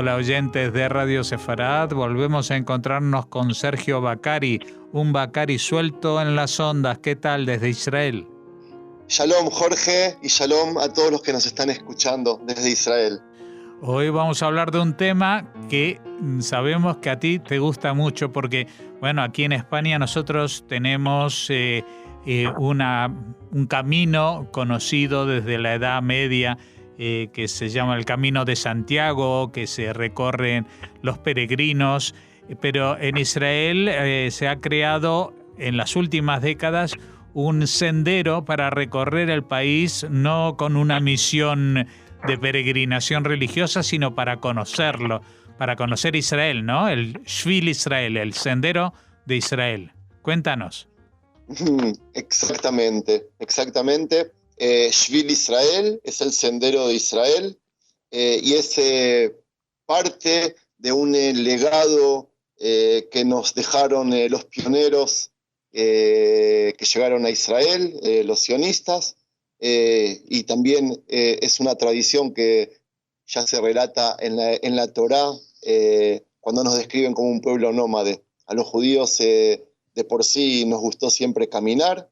Hola oyentes de Radio Sefarad, volvemos a encontrarnos con Sergio Bacari, un Bacari suelto en las ondas. ¿Qué tal desde Israel? Shalom Jorge y shalom a todos los que nos están escuchando desde Israel. Hoy vamos a hablar de un tema que sabemos que a ti te gusta mucho porque, bueno, aquí en España nosotros tenemos un camino conocido desde la Edad Media que se llama el Camino de Santiago, que se recorren los peregrinos, pero en Israel se ha creado en las últimas décadas un sendero para recorrer el país, no con una misión de peregrinación religiosa, sino para conocerlo, para conocer Israel, ¿no? El Shvil Israel, el sendero de Israel. Cuéntanos. Exactamente. Shvil Israel es el sendero de Israel y es parte de un legado que nos dejaron los pioneros que llegaron a Israel, los sionistas, y también es una tradición que ya se relata en la Torá cuando nos describen como un pueblo nómade. A los judíos de por sí nos gustó siempre caminar,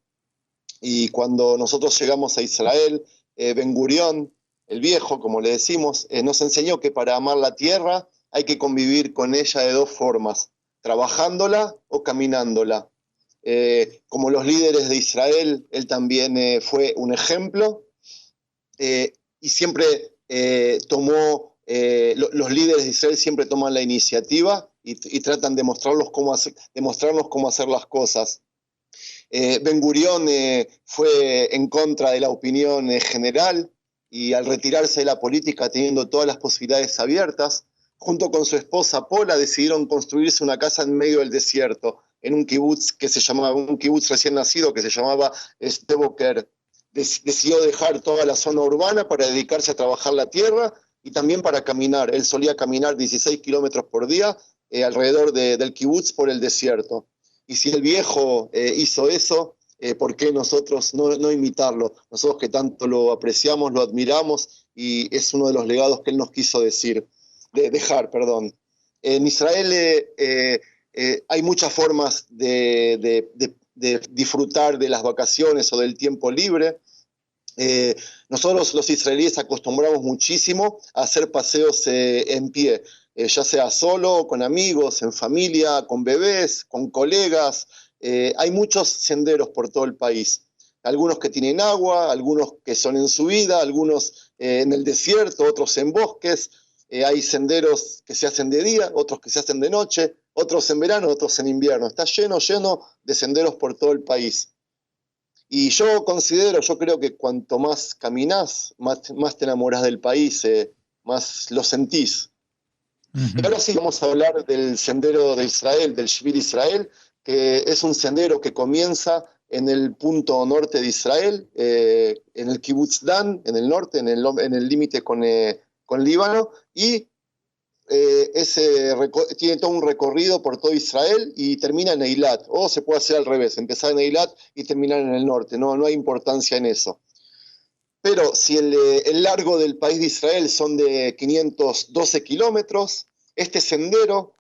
y cuando nosotros llegamos a Israel, Ben Gurión, el viejo, como le decimos, nos enseñó que para amar la tierra hay que convivir con ella de dos formas, trabajándola o caminándola. Como los líderes de Israel, él también fue un ejemplo, y siempre los líderes de Israel siempre toman la iniciativa y tratan de mostrarnos cómo hacer las cosas. Ben Gurión fue en contra de la opinión general, y al retirarse de la política, teniendo todas las posibilidades abiertas, junto con su esposa Pola, decidieron construirse una casa en medio del desierto, en un kibutz un kibutz recién nacido que se llamaba Sde Boker. Decidió dejar toda la zona urbana para dedicarse a trabajar la tierra y también para caminar. Él solía caminar 16 kilómetros por día alrededor del kibutz por el desierto. Y si el viejo hizo eso, ¿por qué nosotros no imitarlo? Nosotros que tanto lo apreciamos, lo admiramos, y es uno de los legados que él nos quiso dejar. En Israel hay muchas formas de disfrutar de las vacaciones o del tiempo libre. Nosotros los israelíes acostumbramos muchísimo a hacer paseos en pie, ya sea solo, con amigos, en familia, con bebés, con colegas. Hay muchos senderos por todo el país, algunos que tienen agua, algunos que son en subida, algunos en el desierto, otros en bosques. Hay senderos que se hacen de día, otros que se hacen de noche, otros en verano, otros en invierno. Está lleno de senderos por todo el país. Y yo creo que cuanto más caminás, más te enamorás del país, más lo sentís. Uh-huh. Y ahora sí vamos a hablar del sendero de Israel, del Shvil Israel, que es un sendero que comienza en el punto norte de Israel, en el Kibutz Dan, en el norte, en el límite con Líbano, y tiene todo un recorrido por todo Israel y termina en Eilat, o se puede hacer al revés, empezar en Eilat y terminar en el norte. No hay importancia en eso. Pero si el largo del país de Israel son de 512 kilómetros, este sendero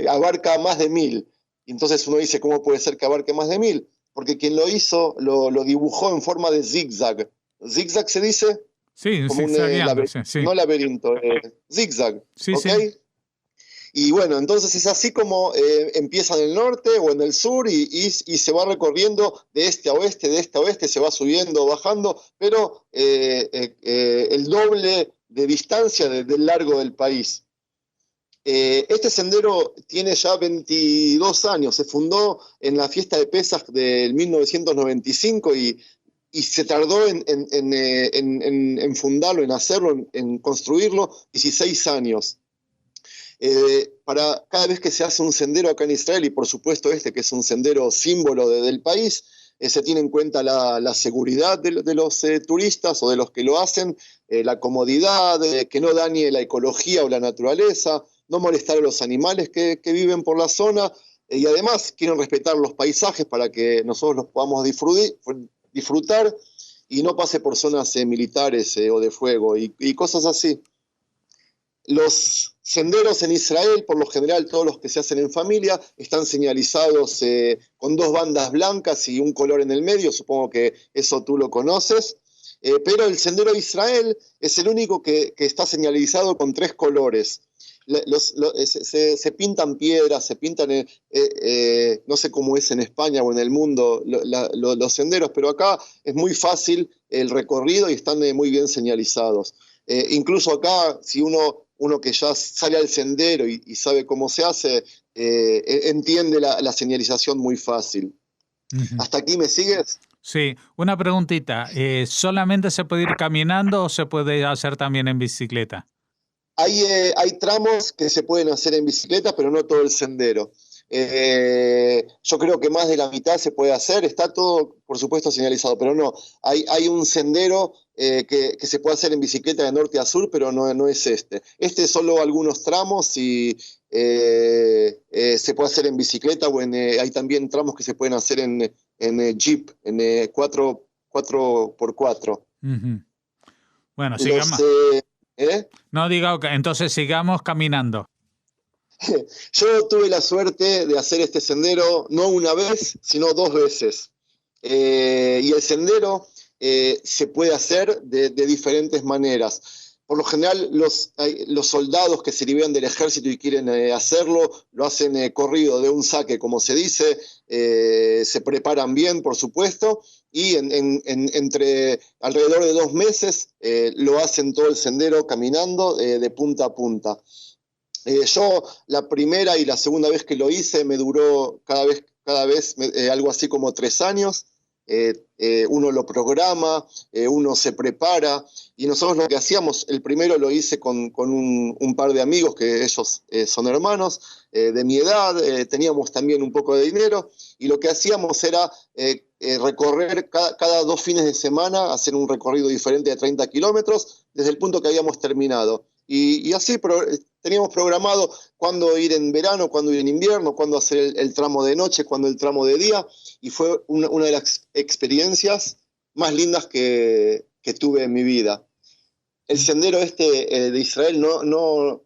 abarca más de 1000. Y entonces uno dice, ¿cómo puede ser que abarque más de 1000? Porque quien lo hizo lo dibujó en forma de zigzag. ¿Zigzag se dice? Sí, como sí. No laberinto, zigzag. Sí, ¿Okay? Sí. Y bueno, entonces es así como empieza en el norte o en el sur y se va recorriendo de este a oeste, se va subiendo, bajando, pero el doble de distancia del largo del país. Este sendero tiene ya 22 años, se fundó en la fiesta de Pesaj del 1995 y se tardó en fundarlo, en hacerlo, en construirlo 16 años. Para cada vez que se hace un sendero acá en Israel, y por supuesto que es un sendero símbolo del país, se tiene en cuenta la seguridad de los turistas o de los que lo hacen, la comodidad, que no dañe la ecología o la naturaleza, no molestar a los animales que viven por la zona, y además quieren respetar los paisajes para que nosotros los podamos disfrutar y no pase por zonas militares o de fuego y cosas así. Los senderos en Israel, por lo general todos los que se hacen en familia, están señalizados con 2 bandas blancas y un color en el medio, supongo que eso tú lo conoces, pero el sendero de Israel es el único que está señalizado con 3 colores. Se pintan piedras, se pintan, no sé cómo es en España o en el mundo los senderos, pero acá es muy fácil el recorrido y están muy bien señalizados. Incluso acá, si uno que ya sale al sendero y sabe cómo se hace, entiende la señalización muy fácil. Ujú. ¿Hasta aquí me sigues? Sí, una preguntita. ¿Solamente se puede ir caminando o se puede hacer también en bicicleta? Hay tramos que se pueden hacer en bicicleta, pero no todo el sendero. Yo creo que más de la mitad se puede hacer, está todo, por supuesto, señalizado, pero no. Hay un sendero que se puede hacer en bicicleta de norte a sur, pero no es este. Este es solo algunos tramos y se puede hacer en bicicleta o hay también tramos que se pueden hacer en Jeep, en 4x4. Ujú. Bueno, Los, sigamos. ¿eh? No diga, ok, entonces sigamos caminando. Yo tuve la suerte de hacer este sendero no una vez, sino 2 veces. Y el sendero se puede hacer de diferentes maneras. Por lo general, los soldados que se liberan del ejército y quieren hacerlo, lo hacen corrido de un saque, como se dice, se preparan bien, por supuesto, y entre alrededor de 2 meses lo hacen todo el sendero caminando de punta a punta. Yo la primera y la segunda vez que lo hice me duró cada vez algo así como 3 años. Uno lo programa, uno se prepara y nosotros lo que hacíamos, el primero lo hice con un par de amigos que ellos son hermanos de mi edad, teníamos también un poco de dinero y lo que hacíamos era recorrer cada 2 fines de semana, hacer un recorrido diferente de 30 kilómetros desde el punto que habíamos terminado. Y así teníamos programado cuándo ir en verano, cuándo ir en invierno, cuándo hacer el tramo de noche, cuándo el tramo de día, y fue una de las experiencias más lindas que tuve en mi vida. El sendero de Israel no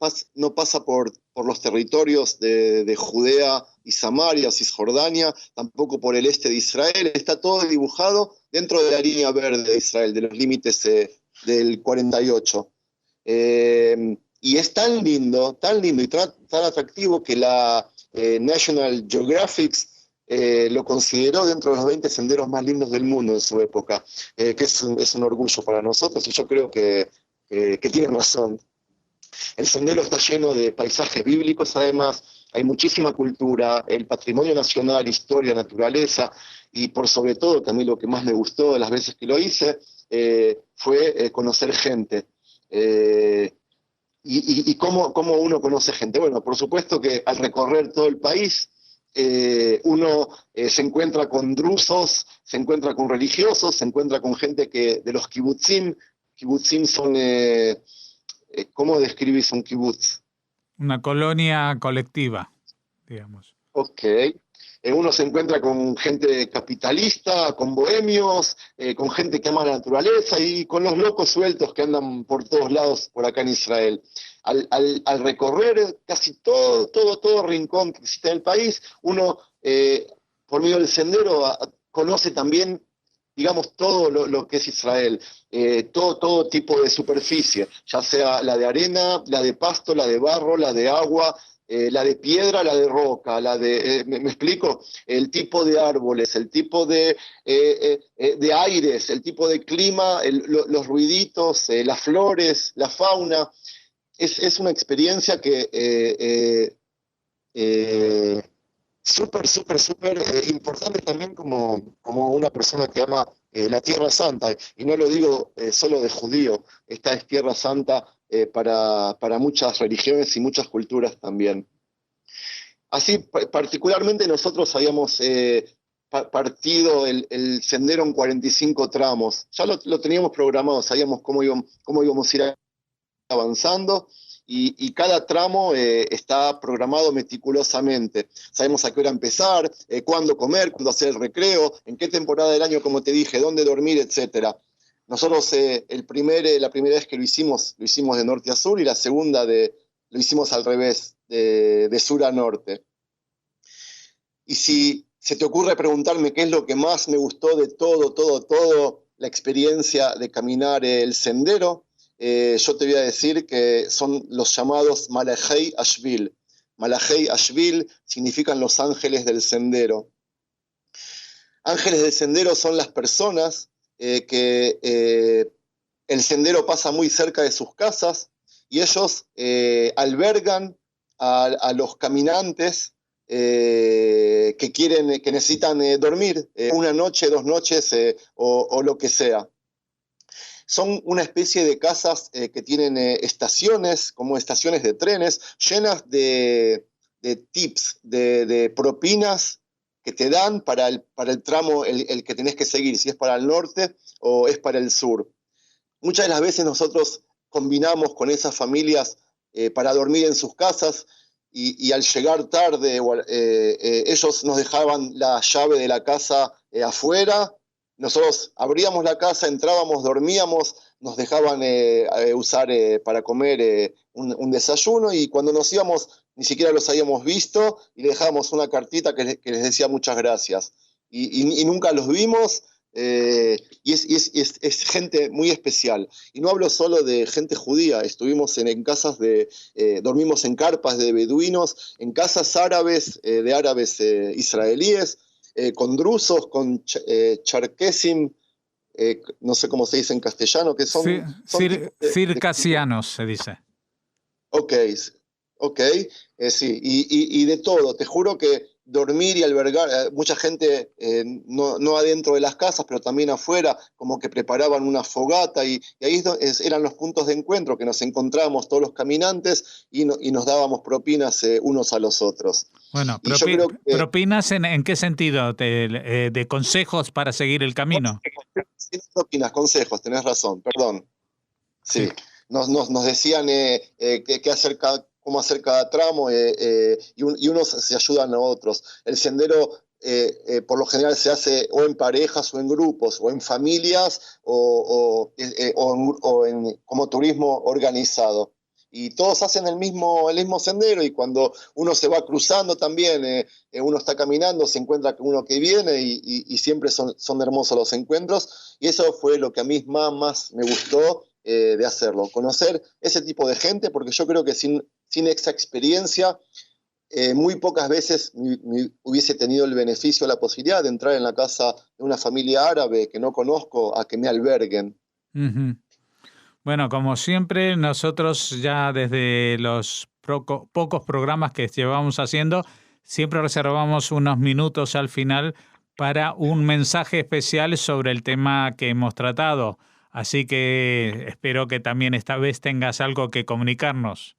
pasa por los territorios de Judea y Samaria, Cisjordania, tampoco por el este de Israel, está todo dibujado dentro de la línea verde de Israel, de los límites del 48. Y es tan lindo y tan atractivo que la National Geographic lo consideró dentro de los 20 senderos más lindos del mundo en su época, que es un orgullo para nosotros y yo creo que tienen razón. El sendero está lleno de paisajes bíblicos, además hay muchísima cultura, el patrimonio nacional, historia, naturaleza y por sobre todo, que a mí lo que más me gustó de las veces que lo hice fue conocer gente. ¿Y cómo uno conoce gente? Bueno, por supuesto que al recorrer todo el país, uno se encuentra con drusos, se encuentra con religiosos, se encuentra con gente de los kibutzim. Kibutzim son, ¿cómo describís un kibutz? Una colonia colectiva, digamos. Ok. Uno se encuentra con gente capitalista, con bohemios, con gente que ama la naturaleza y con los locos sueltos que andan por todos lados por acá en Israel. Al recorrer casi todo rincón que existe en el país, uno, por medio del sendero, conoce también, digamos, todo lo que es Israel, todo tipo de superficie, ya sea la de arena, la de pasto, la de barro, la de agua, la de piedra, la de roca, ¿me explico? El tipo de árboles, el tipo de aires, el tipo de clima, los ruiditos, las flores, la fauna. Es una experiencia que súper importante también como una persona que ama la Tierra Santa. Y no lo digo solo de judío, esta es Tierra Santa para muchas religiones y muchas culturas también. Así, particularmente nosotros habíamos partido el sendero en 45 tramos. Ya lo teníamos programado, sabíamos cómo íbamos a ir avanzando y cada tramo está programado meticulosamente. Sabemos a qué hora empezar, cuándo comer, cuándo hacer el recreo, en qué temporada del año, como te dije, dónde dormir, etcétera. Nosotros la primera vez que lo hicimos de norte a sur, y la segunda lo hicimos al revés, de sur a norte. Y si se te ocurre preguntarme qué es lo que más me gustó de todo la experiencia de caminar el sendero, yo te voy a decir que son los llamados Malachei Ashvil. Malachei Ashvil significan los ángeles del sendero. Ángeles del sendero son las personas que el sendero pasa muy cerca de sus casas y ellos albergan a los caminantes que necesitan dormir una noche, 2 noches o lo que sea. Son una especie de casas que tienen estaciones, como estaciones de trenes, llenas de tips, de propinas que te dan para el tramo el que tenés que seguir, si es para el norte o es para el sur. Muchas de las veces nosotros combinamos con esas familias para dormir en sus casas y al llegar tarde ellos nos dejaban la llave de la casa afuera. Nosotros abríamos la casa, entrábamos, dormíamos, nos dejaban usar para comer un desayuno, y cuando nos íbamos ni siquiera los habíamos visto y le dejábamos una cartita que les decía muchas gracias. Y nunca los vimos, y es gente muy especial. Y no hablo solo de gente judía, estuvimos en casas dormimos en carpas de beduinos, en casas árabes, de árabes israelíes, con drusos, con charquesim, no sé cómo se dice en castellano, que son circasianos, se dice. Ok, sí, y de todo. Te juro que dormir y albergar, mucha gente no adentro de las casas, pero también afuera, como que preparaban una fogata, y ahí eran los puntos de encuentro, que nos encontrábamos todos los caminantes y nos dábamos propinas unos a los otros. Bueno, ¿propinas en qué sentido? ¿De consejos para seguir el camino? Propinas, consejos, tenés razón, perdón. Sí. Nos decían qué hacer cómo hacer cada tramo, y unos se ayudan a otros. El sendero por lo general se hace o en parejas o en grupos o en familias o como turismo organizado. Y todos hacen el mismo sendero, y cuando uno se va cruzando también, uno está caminando, se encuentra con uno que viene, y siempre son hermosos los encuentros, y eso fue lo que a mí más me gustó de hacerlo, conocer ese tipo de gente, porque yo creo que sin esa experiencia muy pocas veces hubiese tenido el beneficio, la posibilidad de entrar en la casa de una familia árabe que no conozco a que me alberguen. Uh-huh. Bueno, como siempre, nosotros ya desde los pocos programas que llevamos haciendo, siempre reservamos unos minutos al final para un mensaje especial sobre el tema que hemos tratado. Así que espero que también esta vez tengas algo que comunicarnos.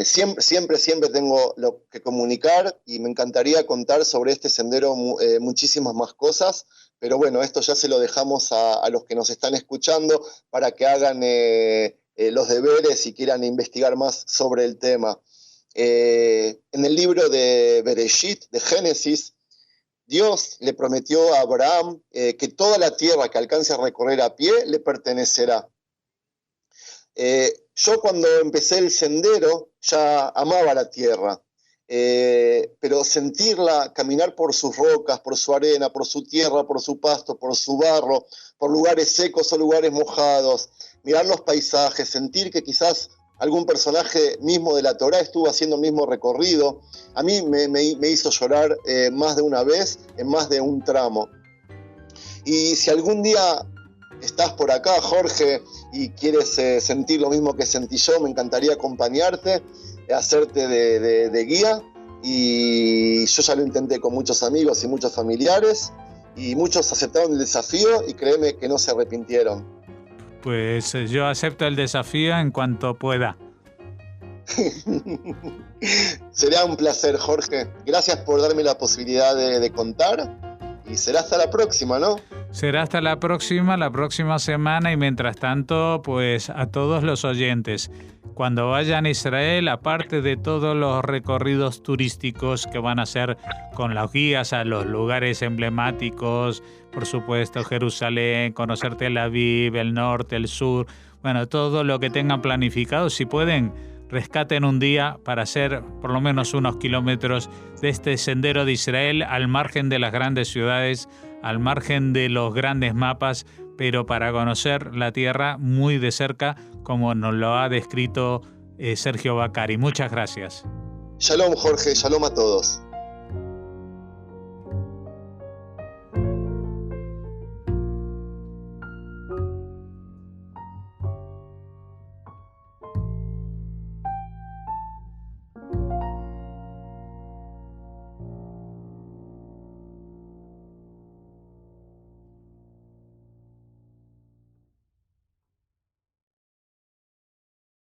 Siempre tengo lo que comunicar, y me encantaría contar sobre este sendero muchísimas más cosas, pero bueno, esto ya se lo dejamos a los que nos están escuchando para que hagan los deberes y quieran investigar más sobre el tema. En el libro de Bereshit, de Génesis, Dios le prometió a Abraham que toda la tierra que alcance a recorrer a pie le pertenecerá. Yo cuando empecé el sendero ya amaba la tierra, pero sentirla, caminar por sus rocas, por su arena, por su tierra, por su pasto, por su barro, por lugares secos o lugares mojados, mirar los paisajes, sentir que quizás algún personaje mismo de la Torá estuvo haciendo el mismo recorrido, a mí me hizo llorar más de una vez, en más de un tramo. Y si algún día estás por acá, Jorge, y quieres sentir lo mismo que sentí yo, me encantaría acompañarte, hacerte de guía, y yo ya lo intenté con muchos amigos y muchos familiares, y muchos aceptaron el desafío, y créeme que no se arrepintieron. Pues yo acepto el desafío en cuanto pueda. Será un placer, Jorge. Gracias por darme la posibilidad de contar, y será hasta la próxima, ¿no? Será hasta la próxima semana, y mientras tanto, pues a todos los oyentes, cuando vayan a Israel, aparte de todos los recorridos turísticos que van a hacer con las guías a los lugares emblemáticos, por supuesto Jerusalén, conocer Tel Aviv, el norte, el sur, bueno, todo lo que tengan planificado, si pueden, rescaten un día para hacer por lo menos unos kilómetros de este sendero de Israel al margen de las grandes ciudades, al margen de los grandes mapas, pero para conocer la tierra muy de cerca, como nos lo ha descrito Sergio Baccari. Muchas gracias. Shalom, Jorge, shalom a todos.